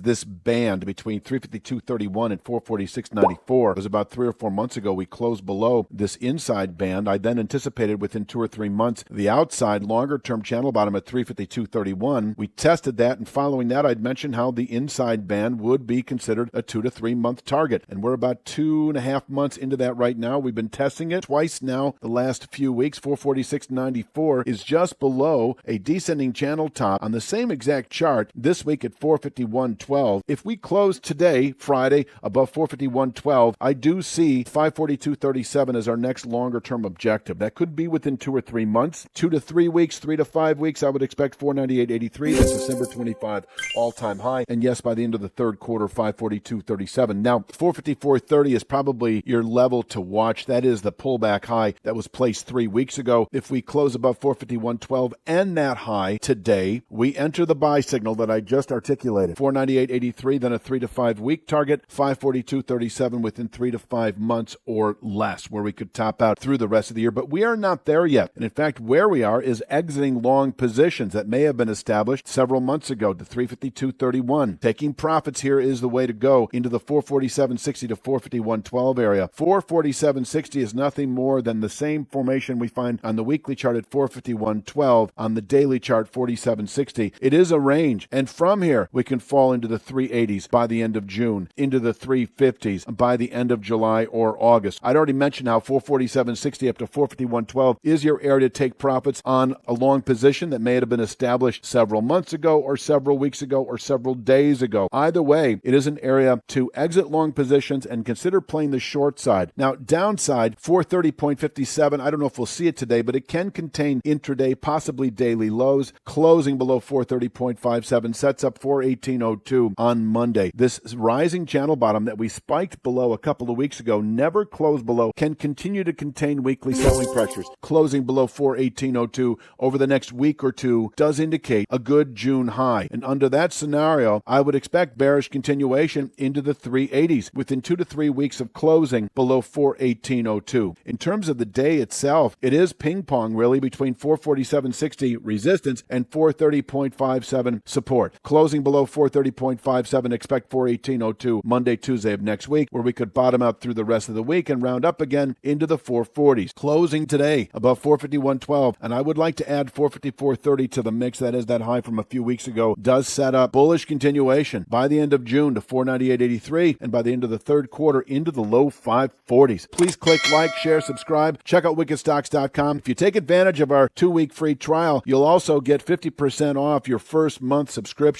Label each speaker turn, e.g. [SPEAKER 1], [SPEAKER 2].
[SPEAKER 1] This band between 352.31 and 446.94 was about 3 or 4 months ago. We closed below this inside band. I then anticipated within 2 or 3 months the outside longer-term channel bottom at 352.31. We tested that, and following that, I'd mentioned how the inside band would be considered a 2 to 3 month target, and we're about 2.5 months into that right now. We've been testing it twice now the last few weeks. 446.94 is just below a descending channel top on the same exact chart this week at 451.12. If we close today, Friday, above 451.12, I do see 542.37 as our next longer-term objective. That could be within 2 or 3 months. 2 to 3 weeks, 3 to 5 weeks, I would expect 498.83. That's December 25 all-time high. And yes, by the end of the third quarter, 542.37. Now, 454.30 is probably your level to watch. That is the pullback high that was placed 3 weeks ago. If we close above 451.12 and that high today, we enter the buy signal that I just articulated. 498.83, then a 3 to 5 week target, 542.37 within 3 to 5 months or less, where we could top out through the rest of the year. But we are not there yet. And in fact, where we are is exiting long positions that may have been established several months ago to 352.31. Taking profits here is the way to go into the 447.60 to 451.12 area. 447.60 is nothing more than the same formation we find on the weekly chart at 451.12, on the daily chart 47.60. It is a range, and from here we can fall into the 380s by the end of June, into the 350s by the end of July or August. I'd already mentioned how 447.60 up to 451.12 is your area to take profits on a long position that may have been established several months ago or several weeks ago or several days ago. Either way, it is an area to exit long positions and consider playing the short side. Now, downside, 430.57. I don't know if we'll see it today, but it can contain intraday, possibly daily lows. Closing below 430.57 sets up 418.02 on Monday. This rising channel bottom that we spiked below a couple of weeks ago, never closed below, can continue to contain weekly selling pressures. Closing below 418.02 over the next week or two does indicate a good June high. And under that scenario, I would expect bearish continuation into the 380s within 2 to 3 weeks of closing below 418.02. In terms of the day itself, it is ping pong really between 447.60 resistance and 430.57 support. Closing below 430.57, expect 418.02 Monday, Tuesday of next week, where we could bottom out through the rest of the week and round up again into the 440s. Closing today above 451.12, and I would like to add 454.30 to the mix. That is that high from a few weeks ago. Does set up bullish continuation by the end of June to 498.83, and by the end of the third quarter into the low 540s. Please click like, share, subscribe. Check out wickedstocks.com. If you take advantage of our 2-week free trial, you'll also get 50% off your first month subscription